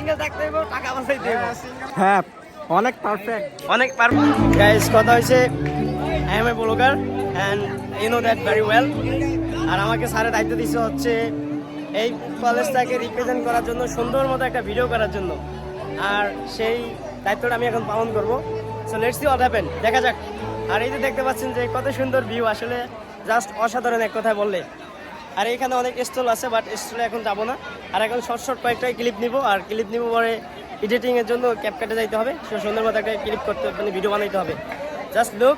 Single থাকতে হইব, টাকা বাঁচাইতে হইব। হ্যাঁ অনেক পারফেক্ট। অনেক পারফেক্ট গাইস। কথা হয়েছে I am a blogger and you know that very well. আর আমাকে স্যারের দায়িত্ব দিচ্ছে হচ্ছে এই কলেজটাকে রিপ্রেজেন্ট করার জন্য, সুন্দর মতো একটা ভিডিও করার জন্য। আর সেই দায়িত্বটা আমি এখন পালন করবো। So let's see what happen, দেখা যাক। আর এই যে দেখতে পাচ্ছেন যে কত সুন্দর ভিউ, আসলে জাস্ট অসাধারণ এক কথায় বললে। আর এখানে অনেক স্টল আছে, বাট স্টলে এখন যাবো না। আর এখন শর্ট শর্ট কয়েকটাই ক্লিপ নিব, আর ক্লিপ নিব পরে এডিটিংয়ের জন্য ক্যাপকাটে যাইতে হবে। সুন্দর মতো একটা ক্লিপ করতে, মানে ভিডিও বানাইতে হবে। জাস্ট লুক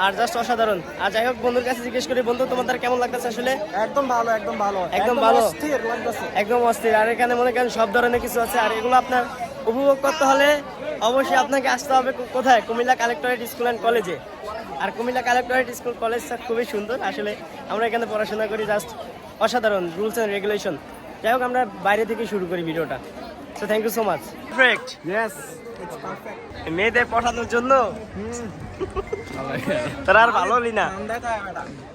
আর জাস্ট অসাধারণ। আর যাই হোক, বন্ধুর কাছে জিজ্ঞেস করি, বন্ধু তোমাদের কেমন লাগতেছে? আসলে একদম ভালো, একদম ভালো, একদম ভালো, অস্থির লাগতেছে, একদম অস্থির। আর এখানে মনে করেন সব ধরনের কিছু আছে। আর এগুলো আপনার উপভোগ করতে হলে অবশ্যই আপনাকে আসতে হবে কোথায়? কুমিল্লা কালেক্টরেট স্কুল অ্যান্ড কলেজে। আর কুমিল্লা কালেক্টরেট স্কুল কলেজটা খুবই সুন্দর। আসলে আমরা এখানে পড়াশোনা করি, জাস্ট অসাধারণ রুলস অ্যান্ড রেগুলেশন। যাই হোক, আমরা বাইরে থেকে শুরু করি ভিডিওটা। So thank you so much. Perfect. Yes it's perfect. মেয়েদের পড়ানোর জন্য তোরা আর ভালো হলি না।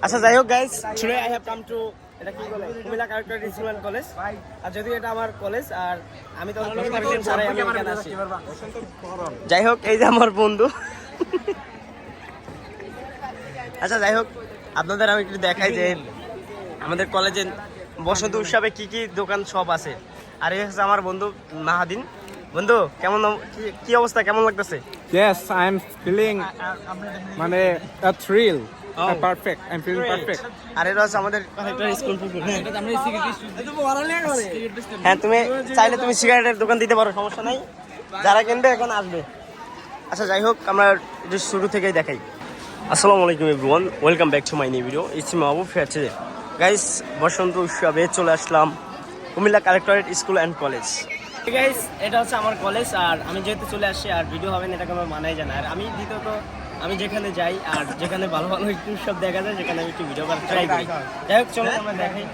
আচ্ছা যাই হোক guys, today I have come to, এটা কি বলে, Comilla collectorate school and college. আর যদি এটা আমার কলেজ, আর আমি তো ছাড়াই আমি এখানে আসি। যাই হোক, এই যে আমার বন্ধু। আচ্ছা যাই হোক, আপনাদের আমি একটু দেখাই যে আমাদের কলেজে বসন্ত উৎসবে কি কি দোকান সব আছে। আর এই হচ্ছে আমার বন্ধু মাহাদিন। বন্ধু কেমন, কি অবস্থা, কেমন লাগতেছে? Yes, I'm feeling মানে a thrill. Perfect. I'm feeling perfect. আর এটা হচ্ছে আমাদের স্কুল পুকুর। হ্যাঁ, তুমি চাইলে তুমি সিগারেটের দোকান দিতে পারো, সমস্যা নাই। যারা কিনবে এখন আসবে। আচ্ছা যাই হোক, আমরা এটা শুরু থেকেই দেখাই। আসসালামু আলাইকুম everyone, welcome back to my new video. It's me Mahbub ফেরছে। গাইস, বসন্ত উৎসবে চলে আসলাম Comilla collectorate school and college. Guys, এটা হচ্ছে আমার কলেজ। আর আমি যেহেতু চলে আসছি, আর ভিডিও হবে না এটা কোনো মানাই যায় না। আর আমি দ্বিতীয়ত আমি যেখানে যাই আর যেখানে ভালো ভালো একটু সব দেখা যায়, সেখানে আমি একটু ভিডিও করার ট্রাই করি। যাই হোক, চলো আমরা দেখাই।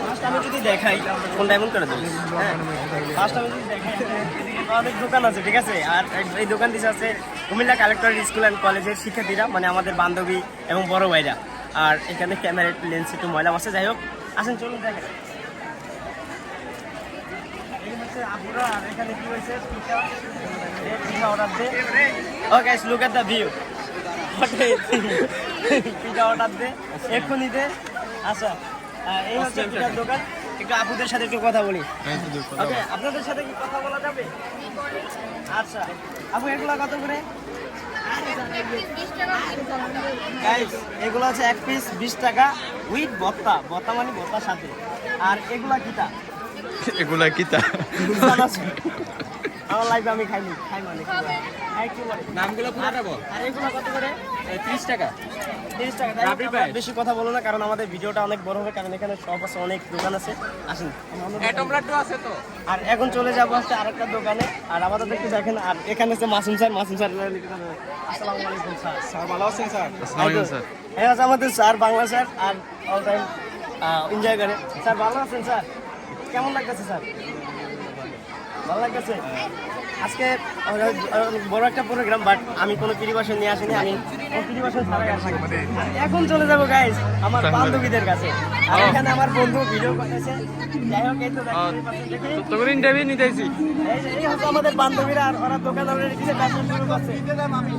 ফার্স্ট আমি যদি দেখাই, কোনটা এমন করে দেবো। হ্যাঁ, ফার্স্ট আমি যদি দেখাই, অনেক দোকান আছে, ঠিক আছে। আর এই দোকান দিচ্ছে আছে কুমিল্লা কালেক্টরেট স্কুল অ্যান্ড কলেজের শিক্ষার্থীরা, মানে আমাদের বান্ধবী এবং বড় ভাইরা। আর এখানে ক্যামেরা লেন্স একটু ময়লা আছে। যাই হোক, আসেন চলুন দেখেন। আপুরা, আর এখানে কি হয়েছে, পিঠা অর্ডার দে। Oh guys, look at the view. পিঠা অর্ডার দে, এক্ষুনি দে। আচ্ছা, এই হচ্ছে পিঠার দোকান। একটু আপুদের সাথে একটু কথা বলি। ওকে, আপনাদের সাথে কি কথা বলা যাবে? আচ্ছা আপু, এগুলা কত করে? গাইস, এগুলো আছে এক পিস 20 টাকা উইথ ভর্তা। ভর্তা মানে ভর্তার সাথে। আর এগুলা কিটা? এগুলা কিতা? আমার লাইফে আমি খাইনি, খাই মানে নামগুলো পুরোটা বল। আর এগুলো কত করে? 30 টাকা। 30 টাকা। বেশি কথা বলো না, কারণ আমাদের ভিডিওটা অনেক বড় হবে। কারণ এখানে সব আছে, অনেক দোকান আছে। আসুন, আছে তো। আর এখন চলে যাবো হচ্ছে আরেকটা দোকানে। আর আমাদের একটু দেখেন। আর এখানে হচ্ছে মাসুম স্যার। মাসুম স্যার, আসসালামু আলাইকুম স্যার। স্যার ভালো আছেন স্যার? হ্যাঁ, আছে আমাদের স্যার, বাংলা স্যার। আর অল টাইম এনজয় করে। স্যার ভালো আছেন স্যার? কেমন লাগতেছে স্যার? ভালো লাগতেছে। আজকে বড় একটা প্রোগ্রাম, বাট আমি কোনো প্রিপারেশন নিয়ে আসিনি। আমি প্রিপারেশন ছাড়াই আসি। এখন চলে যাবো গাইস আমার বান্ধবীদের কাছে। আর এখানে আমার বন্ধু ভিডিও করতেছে। যাই হোক, এই তো তোর ইন্টারভিউ নিতেছি। এই হচ্ছে আমাদের বান্ধবীরা। আর ওরা দোকান অলরেডি কিছু ব্যবসা শুরু করছে।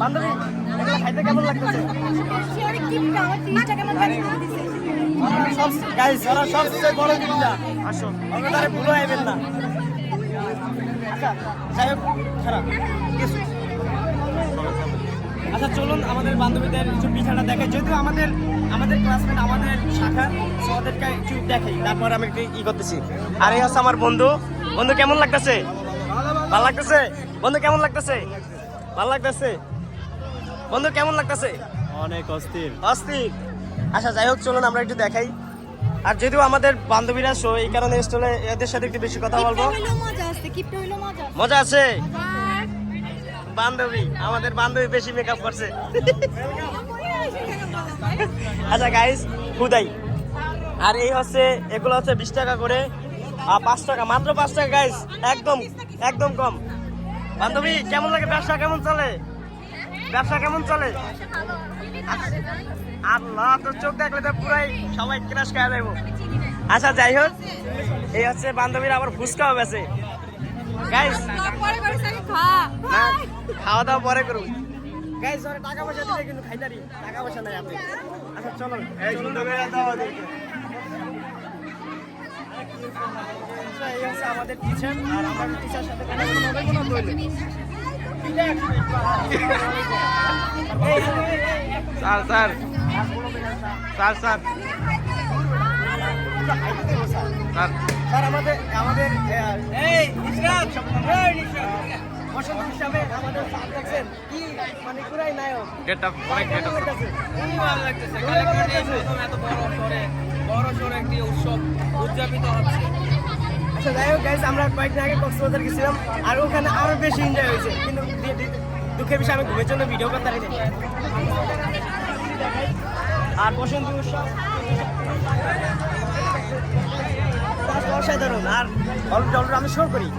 বান্ধবী, এগুলো খাইতে কেমন লাগতেছে? গাইস, ওরা সবচেয়ে বড় জিনিসটা। আসো, ওরা তারে ভুলো আইবেন না। আচ্ছা যাই হোক, খারাপ কিছু। আচ্ছা চলুন আমাদের বান্ধবীদের কিছু পিঠাটা দেখাই। যদিও আমাদের ক্লাসমেট, আমাদের শাখা, ওদেরকে একটু দেখাই, তারপর আমি একটু করতেছি। আর এই হচ্ছে আমার বন্ধু। বন্ধু কেমন লাগতেছে? ভালো লাগতেছে? বন্ধু কেমন লাগতেছে? ভালো লাগতেছে? বন্ধু কেমন লাগতেছে? অনেক অস্থির। অস্থির। আচ্ছা যাই হোক, চলুন আমরা একটু দেখাই। আর যদিও আমাদের বান্ধবীরা শো, এই কারণে স্টলে এদের সাথে একটু বেশি কথা বলবো। মজা আছে। বান্ধবী, আমাদের বান্ধবী বেশি মেকআপ করছে। আচ্ছা গাইস, খুদাই। আর এই হচ্ছে, এগুলো হচ্ছে 20 টাকা করে। 5 টাকা, মাত্র 5 টাকা গাইস, একদম একদম কম। বান্ধবী কেমন লাগে? ব্যবসা কেমন চলে? ব্যবসা কেমন চলে? আল্লাহ, তোর চোখ দেখলে তো পুরাই সবাই ক্রাশ খাওয়া যাবো। আচ্ছা যাই হোক, এই হচ্ছে বান্ধবীরা আবার ফুচকাও বেছে। গাইস খাওয়া দাওয়া পরে করুন। গাইস ওরে টাকা পয়সা দিলে কিন্তু খাইতারি, টাকা পয়সা নাই আপনি। আচ্ছা চলো এই সুন্দর করে দাও দেখি। আচ্ছা এই হচ্ছে আমাদের টিচার, আর আমরা টিচার সাথে কথা বলবো। Sir sir sir sir sir sir আমাদের বসন্ত হিসাবে আমাদের স্যার দেখছেন কি মানে পুরাই নায়ক। গেটআপ অনেক গেটআপ খুবই ভালো লাগতেছে। কালেক্টরে প্রথম এত বড় সড়ে একটি উৎসব উদযাপিত হচ্ছে। আচ্ছা যাই হোক গাইস, আমরা কয়েকদিন আগে কক্সবাজার গেছিলাম আর ওখানে আরো বেশি এনজয় হয়েছে, কিন্তু দুঃখের বিষয় আমি ঘুমের জন্য ভিডিও করতে পারিনি। আর বসন্ত উৎসব অসাধারণ, আর অলরেডি আমি শো করি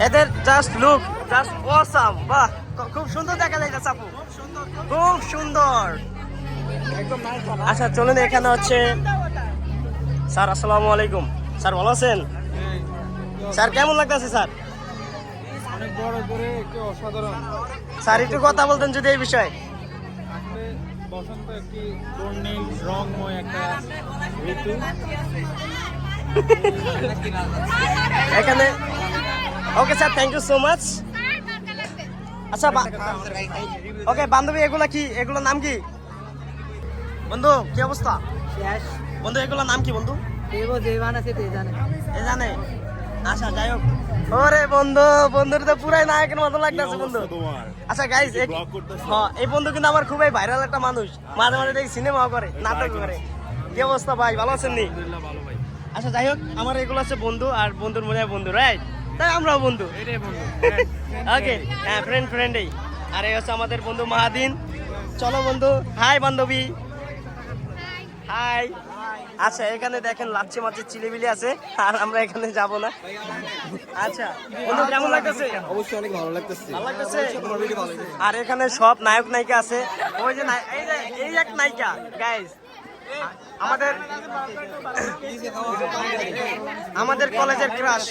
এদের জাস্ট লুক জাস্ট অসাম। বাহ খুব সুন্দর দেখা যায় আপু, খুব সুন্দর। আচ্ছা চলুন, এখানে হচ্ছে স্যার। আসসালামু আলাইকুম স্যার, ভালো আছেন? স্যার কেমন লাগতেছে স্যার? অনেক বড় করে একটি অসাধারণ। স্যার একটু কথা বলতেন যদি এই বিষয়ে। আসলে বসন্ত একটি বর্ণিল রংময় একটা ঋতু। এখানে okay sir, thank you so much. আচ্ছা ওকে বান্ধবী, এগুলা কি, এগুলোর নাম কি বন্ধু? কি অবস্থা বন্ধু, এগুলোর নাম কি বন্ধু? এ জানে? আচ্ছা যাই হোক, ওরে বন্ধু, বন্ধুর তো পুরাই নায়কের মতো লাগতেছে বন্ধু। আচ্ছা গাইস, হ্যাঁ এই বন্ধু কিন্তু আমার খুবই ভাইরাল একটা মানুষ, মাঝে মাঝে দেখি সিনেমাও করে, নাটক করে। কি অবস্থা ভাই, ভালো আছেন নি? ভালো ভাই। আচ্ছা যাই হোক, আমার এগুলো আছে বন্ধু, আর বন্ধুর মনে হয় বন্ধু, রাইট? তাই আমরাও বন্ধু। এটাই বন্ধু। ওকে হ্যাঁ, ফ্রেন্ডেই। আর এই হচ্ছে আমাদের বন্ধু মাহাদিন। চলো বন্ধু, হাই বান্ধবী, হাই। আচ্ছা এখানে দেখেন লাচ্ছি মাছের চিলিবিলি আছে, আর আমরা এখানে যাব না। আচ্ছা বন্ধু কেমন লাগতেছে? অবশ্যই অনেক ভালো লাগতেছে। ভালো লাগতেছে। আর এখানে সব নায়ক নায়িকা আছে। ওই যে এই এক নায়িকা গাইস, আমাদের কলেজের ক্রাশ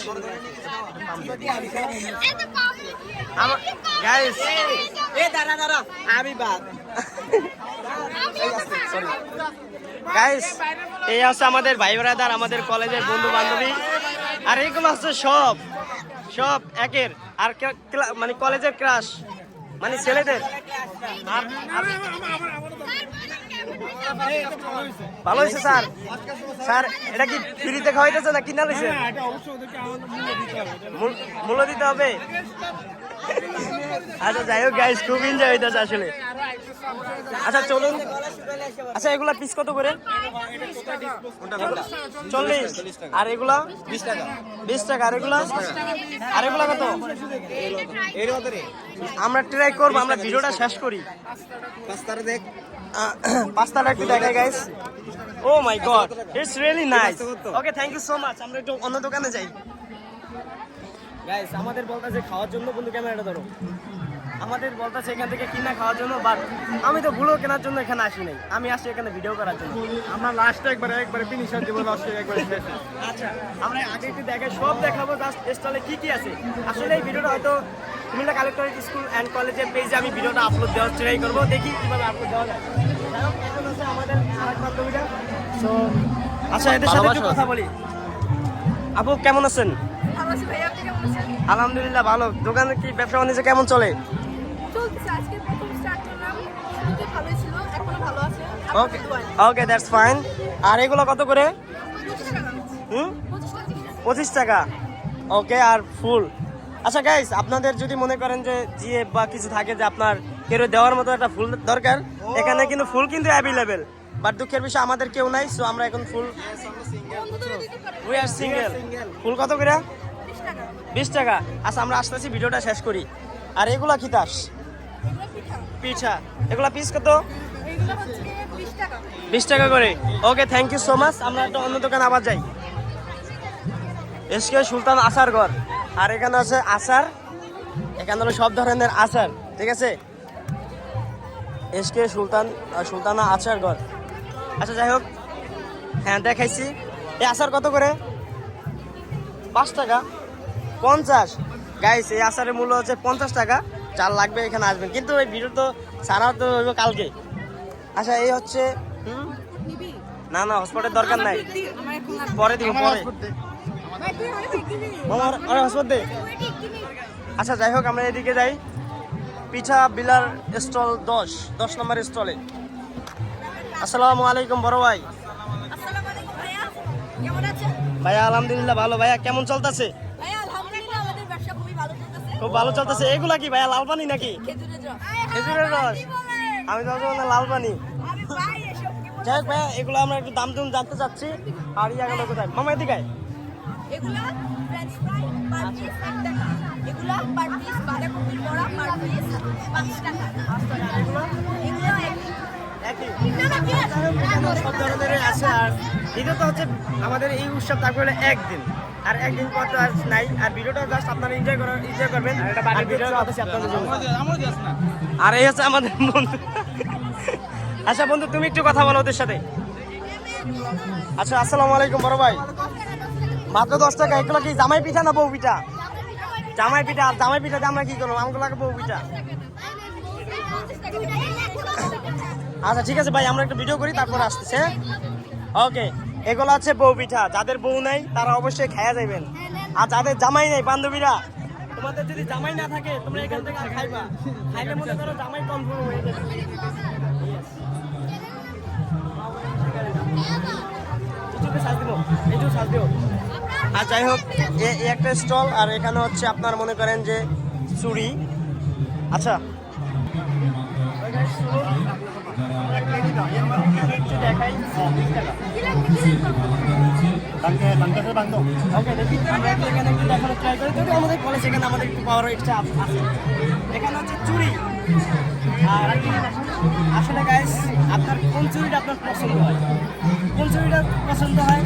গাইস। গাইস এই হচ্ছে আমাদের ভাই ব্রাদার, আমাদের কলেজের বন্ধু বান্ধবী। আর এইগুলো হচ্ছে সব একের, আর মানে কলেজের ক্রাশ, মানে ছেলেদের। আর ভালো হয়েছে স্যার। স্যার এটা কি ফ্রিতে খাওয়াইতেছে না কিনা লইছে? মূল্য দিতে হবে। আচ্ছা যাই হোক গাইস, খুব এনজয় হইতেছে আসলে। আচ্ছা চলুন। আচ্ছা এগুলা পিস কত করে? 40। আর এগুলা 20 টাকা। 20 টাকা। আর এগুলা কত? আমরা ট্রাই করবো, আমরা ভিডিওটা শেষ করি। পাস্তাটা একটু দেখাই guys. Oh my god, it's really nice. Okay thank you so much. আমরা একটু অন্য দোকানে যাই। গাইস আমাদের বলতাছে খাওয়ার জন্য, বন্ধু ক্যামেরাটা ধরো। আমাদের বলতাছে এখান থেকে কিনা খাওয়ার জন্য, বাট আমি তো ভুলো কেনার জন্য এখানে আসি নাই, আমি আসি এখানে ভিডিও করার জন্য। আমরা লাস্টে একবারে ফিনিশার দেব, লাস্টে একবারে শেষ। আচ্ছা আমরা আগে একটু দেখাই, সব দেখাবো জাস্ট স্টলে কি আছে। আসলে এই ভিডিওটা হয়তো কুমিল্লা কালেক্টরেট স্কুল অ্যান্ড কলেজের পেজে আমি ভিডিওটা আপলোড দেওয়ার ট্রাই করবো, দেখি কিভাবে আপলোড দেওয়া যায়। এখন আছে আমাদের আরেক বান্ধবীরা। সো আচ্ছা এদের সাথে একটু কথা বলি। আপু কেমন আছেন? আলহামদুলিল্লাহ ভালো। দোকানে কি ব্যবসা বাণিজ্য কেমন চলে? ওকে ওকে দ্যাটস ফাইন। আর এগুলো কত করে? 25 টাকা। ওকে আর ফুল। আচ্ছা গাইস, আপনাদের যদি মনে করেন যে জিএফ বা কিছু থাকে যে আপনার কেউ দেওয়ার মতো একটা ফুল দরকার, এখানে কিন্তু ফুল কিন্তু অ্যাভেলেবেল, বাট দুঃখের বিষয় আমাদের কেউ নাই। সো আমরা এখন ফুল, উই আর সিঙ্গেল। ফুল কত করে? 20 টাকা। আচ্ছা আমরা আসতেছি, ভিডিওটা শেষ করি। আর এগুলা কি তাস? পিঠা। এগুলা পিস কত? 20 টাকা করে। Okay thank you so much. আমরা একটা অন্য দোকানে আবার যাই। এসকে সুলতান আচার ঘর। আর এখানে আছে আচার, এখানে হলো সব ধরনের আচার, ঠিক আছে? এসকে সুলতানা আচার ঘর। আচ্ছা যাই হোক, হ্যাঁ দেখাইছি। এই আচার কত করে? 5 টাকা 50। গাইস এই আচারের মূল্য হচ্ছে 50 টাকা। যার লাগবে এখানে আসবেন, কিন্তু এই ভিডিও তো ছাড়া তো হইব কালকে। আচ্ছা এই হচ্ছে না না হসপিটালের দরকার নাই, পরে দিব পরে। আরে হসপিটাল দে। আচ্ছা যাই হোক আমরা এদিকে যাই, পিঠা বিলার স্টল 10 নম্বর স্টলে। আসসালামু আলাইকুম বড় ভাই। আসসালামু আলাইকুম ভাইয়া, কেমন আছেন? ভাইয়া আলহামদুলিল্লাহ ভালো। ভাইয়া কেমন চলতেছে? ভাইয়া আলহামদুলিল্লাহ আমাদের ব্যবসা খুবই ভালো চলতেছে। খুব ভালো চলতেছে। এগুলা কি ভাইয়া লাল পানি নাকি? খেজুরের রস। খেজুরের রস? আমি তো না লাল পানি। আরে ভাই এসব কি বলছেন? যাই হোক ভাইয়া এগুলো আমরা একটু দাম দুম জানতে চাচ্ছি। আর ইয়া গেল কোথায় মামা এদিকে আয়। এগুলা ফ্রেঞ্চ ফ্রাই পার পিস 1 টাকা। এগুলা পার পিস বাঁধাকপির বড়া পার পিস 5 টাকা। এগুলো একই না না কি আছে? সব ধরনের আছে। আর এটা তো হচ্ছে আমাদের এই উৎসব তারপরে একদিন, আর একদিন পর তো আর নাই। আর ভিডিওটা জাস্ট আপনারা এনজয় করবেন। আর ভিডিওটা আছে আপনাদের জন্য। আর এই হচ্ছে আমাদের বন্ধু। আচ্ছা বন্ধু তুমি একটু কথা বলো ওদের সাথে। আচ্ছা আসসালামু আলাইকুম বড় ভাই। মাত্র 10 টাকা। এগুলো কি জামাই পিঠা না বউ পিঠা? জামাই পিঠা। আর জামাই পিঠা দিয়ে আমরা কি করবো? আমগুলো বউ পিঠা। আচ্ছা ঠিক আছে ভাই, আমরা একটা ভিডিও করি তারপর আসতেছে। ওকে এগুলো হচ্ছে বউ পিঠা। যাদের বউ নাই তারা অবশ্যই খায়া যাবেন। আর যাদের জামাই নেই বান্ধবীরা, তোমাদের যদি জামাই না থাকে তোমরা এখান থেকে আর খাইবা। খাইলে মনে করো জামাই কনফার্ম হয়ে যাবে। আর যাই হোক এই একটা স্টল। আর এখানে হচ্ছে আপনার মনে করেন যে চুড়ি। আচ্ছা দেখাই ওকে দেখি আমরা এখানে একটু দেখানোর ট্রাই করি। যদি আমাদের কলেজ এখানে আমাদের একটু পাওয়ার এক্সট্রা আছে। এখানে হচ্ছে চুড়ি। আর আসলে গাইস আপনার কোন চুড়িটা আপনার পছন্দ হয়, কোন চুড়িটা পছন্দ হয়?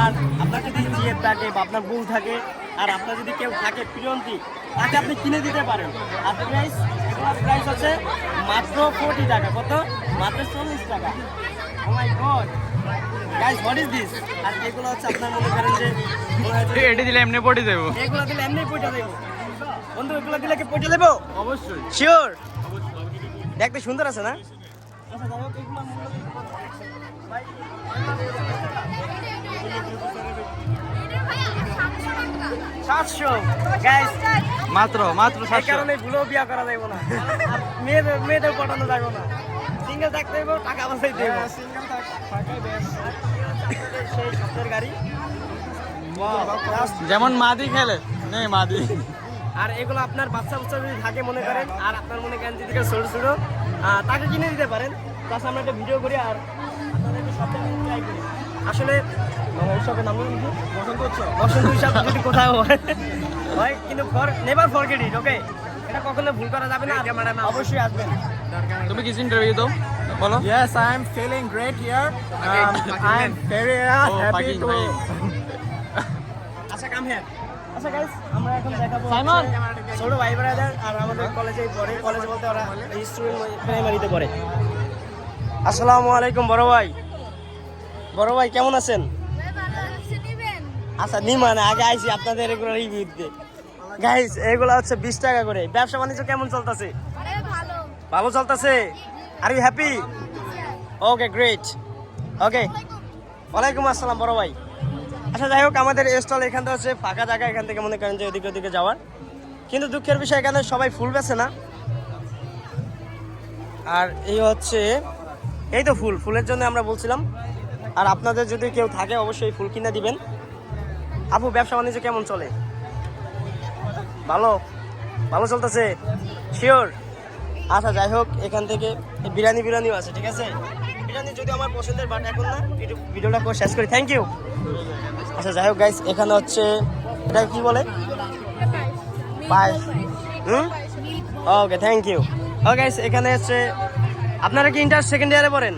আর আপনার যদি জিএফ থাকে বা আপনার বউ থাকে, আর আপনার যদি কেউ থাকে প্রিয়ন্তি, তাকে আপনি কিনে দিতে পারেন। আর প্রাইস এগুলোর প্রাইস হচ্ছে মাত্র 40 টাকা। কত? মাত্র 40 টাকা। Oh my god guys what is this? আর এগুলো হচ্ছে আপনার মনে করেন যে এটি দিলে এমনি পড়ে যাবো। এগুলো দিলে এমনি পয়সা দেবো বন্ধু। এগুলো দিলে কি পয়সা দেবো? অবশ্যই শিওর। দেখতে সুন্দর আছে না? আচ্ছা যাই হোক এগুলো মূল্য কত? ভাই 700 গাইস। মাত্র এই 700। কারণে ভুলো বিয়া করা যাইব না। আর মেয়েদের পটানো যাইব না। সিঙ্গেল থাকতে হইব, টাকা বাঁচাইতে হইব। সিঙ্গেল থাকাই বেস্ট। সেই শব্দের গাড়ি। যেমন মাদি খেলে নেই মাদি। আর এগুলো আপনার বাচ্চা যদি থাকে মনে করেন, আর আপনার মনে করেন যদি কেউ ছোট ছোট তাকে কিনে দিতে পারেন। প্লাস আমরা একটা ভিডিও করি আর আপনাদেরকে সবটা ট্রাই করি। আসলে উৎসবের নাম কি? বসন্ত উৎসব যদি কোথাও হয় কিন্তু নেভার ফরগেট ইট। ওকে এটা কখনো ভুল করা যাবে না। অবশ্যই আসবেন। তুমি কিছু ইন্টারভিউ দাও বলো। Yes, I'm feeling great here. I'm very happy to. আচ্ছা কাম হিয়ার। আচ্ছা গাইস আমরা এখন দেখাবো সাইমন। ছোট ভাই ব্রাদার। আর আমাদের কলেজেই পড়ে, কলেজ বলতে ওরা স্টুডেন্ট প্রাইমারিতে পড়ে। আসসালামু আলাইকুম বড় ভাই। বড় ভাই কেমন আছেন? আচ্ছা নিমান আগে আইছি আপনাদের এগুলো রিভিউ দিতে। গাইস এগুলো হচ্ছে 20 টাকা করে। ব্যবসা বাণিজ্য কেমন চলতেছে? ভালো চলতেছে। Are you happy? Okay great. Okay ওয়ালাইকুম আসসালাম বড় ভাই। আচ্ছা যাই হোক আমাদের স্টল এখান থেকে হচ্ছে ফাঁকা জায়গা। এখান থেকে মনে করেন যে ওদিকে ওদিকে যাওয়ার, কিন্তু দুঃখের বিষয় এখানে সবাই ফুল বেছে না। আর এই হচ্ছে এই তো ফুলের জন্য আমরা বলছিলাম। আর আপনাদের যদি কেউ থাকে অবশ্যই ফুল কিনে দিবেন। আপু ব্যবসা বাণিজ্য কেমন চলে? ভালো ভালো চলতেছে? শিওর। আচ্ছা যাই হোক এখান থেকে বিরিয়ানিও আছে। ঠিক আছে বিরিয়ানি যদি আমার পছন্দের, বাট এখন না, একটু ভিডিওটা করে শেষ করি। Thank you. আচ্ছা যাই হোক গাইস এখানে হচ্ছে এটা কি বলে? পায়েস। Okay thank you. Oh guys এখানে হচ্ছে আপনারা কি ইন্টার সেকেন্ড ইয়ারে পড়েন?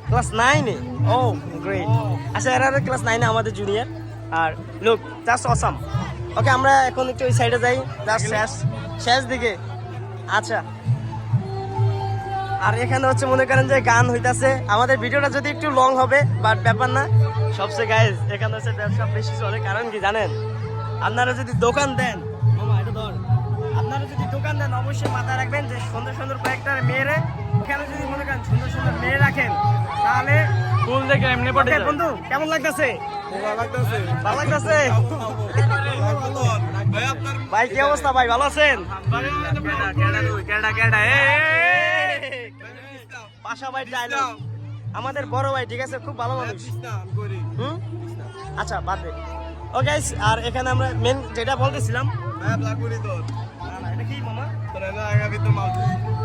ক্লাস 9-এ? Oh great. আচ্ছা এরা ক্লাস 9-এ আমাদের জুনিয়র। আর লুক জাস্ট অসাম। ওকে আমরা এখন একটু ওই সাইডে যাই, জাস্ট শেষ দিকে। আচ্ছা আর এখানে হচ্ছে মনে করেন যে গান হইতাছে। আমাদের ভিডিওটা যদি একটু লং হবে, বাট ব্যাপার না, সবচেয়ে গাইজ এখানে হচ্ছে ব্যবসা বেশি চলে, কারণ কি জানেন, আপনারা যদি দোকান দেন, মামা এটা ধর, আপনারা যদি দোকান দেন অবশ্যই মাথায় রাখবেন যে সুন্দর সুন্দর কয়েকটা মেয়েরে ওখানে যদি মনে করেন সুন্দর সুন্দর মেয়ে রাখেন তাহলে ফুল দেখে এমনি পড়ে Okay, বন্ধু কেমন লাগতেছে? ভালো লাগতেছে? ভাই কি অবস্থা ভাই, ভালো আছেন? পাশা ভাই ডায়লগ, আমাদের বড় ভাই ঠিক আছে, খুব ভালো মানুষ। হুম? আচ্ছা বাদ দে। ও গাইস, আর এখানে আমরা মেন যেটা বলতেছিলাম, এটা কি মামা?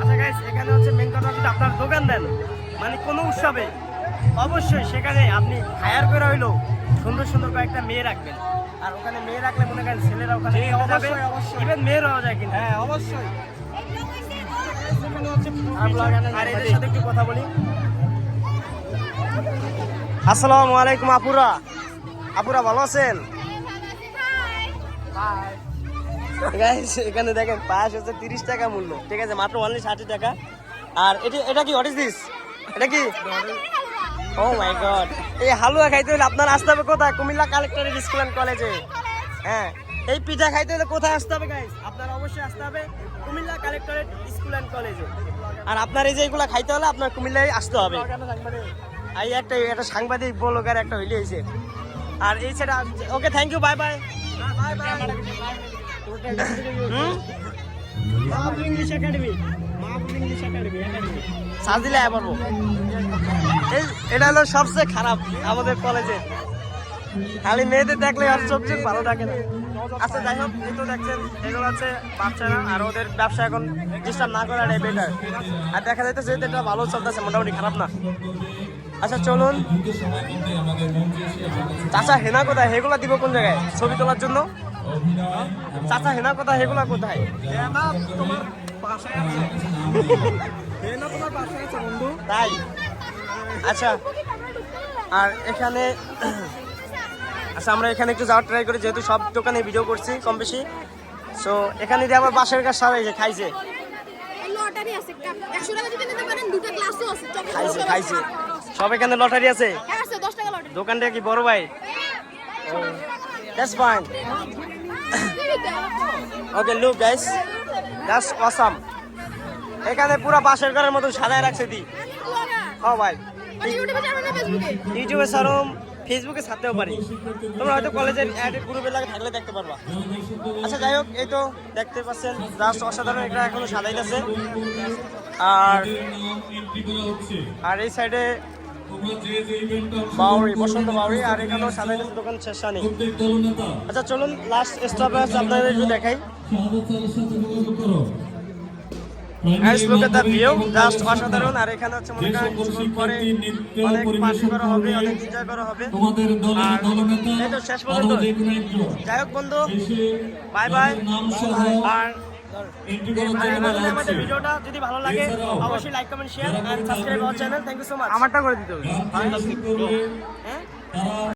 আচ্ছা গাইস, এখানে হচ্ছে মেন কথা যদি আপনার দোকান দেন মানে কোনো উৎসবে অবশ্যই সেখানে আপনি হায়ার করে হইলো সুন্দর সুন্দর কয়েকটা মেয়ে রাখবেন। আর ওখানে মেয়ে রাখলে মনে করেন ছেলেরা ওখানে যাবে, ইভেন মেয়েরাও যায় কিন্তু। হ্যাঁ অবশ্যই। আর এদের সাথে একটু কথা বলি। আসসালামু আলাইকুম আপুরা, আপুরা ভালো আছেন? গাইস এখানে দেখেন পায়েস হচ্ছে 30 টাকা মূল্য, ঠিক আছে, মাত্র অনলি 60 টাকা। আর এটা কি, হোয়াট ইজ দিস? এটা কি? ও মাই গড, এই হালুয়া খাইতে হলে আপনার আসতে হবে কোথায়? কুমিল্লা কালেক্টরেট স্কুল অ্যান্ড কলেজে। হ্যাঁ, এই পিঠা খাইতে হলে কোথায় আসতে হবে গাইস? আপনারা অবশ্যই আসতে হবে কুমিল্লা কালেক্টরেট স্কুল অ্যান্ড কলেজে। আর আপনার এই যে এগুলা খাইতে হলে আপনার কুমিল্লায় আসতে হবে। এই একটা সাংবাদিক ব্লগার একটা হইলে হয়েছে। আর এই সেটা okay, thank you, bye bye. English academy, English academy সাজিলে পারবো। এটা হলো সবচেয়ে খারাপ আমাদের কলেজে, খালি মেয়েদের দেখলে আর চোখ চোখ ভালো থাকে না। আচ্ছা যাই হোক, এই তো দেখছেন এগুলো হচ্ছে বাচ্চারা, আর ওদের ব্যবসা এখন ডিস্টার্ব না করাটাই বেটার। আর দেখা যাইতেছে এটা ভালো চলতেছে, মোটামুটি খারাপ না। আচ্ছা চলুন, চাচা হেনা কোথায়? হেগুলা দিব কোন জায়গায় ছবি তোলার জন্য? চাচা হেনা কোথায়? হেগুলা কোথায়? তাই? আচ্ছা, আর এখানে আচ্ছা আমরা এখানে একটু যাওয়ার ট্রাই করি, যেহেতু সব দোকানে ভিডিও করছি কম বেশি। সো এখানে দিয়ে আবার বাসের কাজ সারাই যে খাইছে, খাইছে সব এখানে লটারি আছে। দোকানটা কি বড় ভাই? That's fine. Okay look guys, that's awesome. এখানে পুরো বাসের ঘরের মতো সাজায় রাখছে দি। ও ভাই, ইউটিউবে সারম, ফেসবুকে ছাড়তেও পারি, তোমরা হয়তো কলেজের অ্যাডেড গ্রুপে লাগে থাকলে দেখতে পারবা। আচ্ছা যাই হোক, এই তো দেখতে পাচ্ছেন জাস্ট অসাধারণ, এটা এখনো সাজাইতেছে। আর এই সাইডে বাউরি, বসন্ত বাউরি, আর এখানেও সাজাইতেছে দোকান শেষ নেই। আচ্ছা চলুন লাস্ট স্টপে আপনাদের একটু দেখাই। লোক এট দ্য ভিউ, জাস্ট অসাধারণ। আর এখানে হচ্ছে মনে করেন কিছুক্ষণ পরে অনেক পার্টি করা হবে, অনেক এনজয় করা হবে। আর এই তো শেষ পর্যন্ত। যাই হোক বন্ধু, বাই বাই। আর আমাদের ভিডিওটা যদি ভালো লাগে অবশ্যই like comment share and subscribe our channel. Thank you so much. আমারটা করে দিতে হবে। হ্যাঁ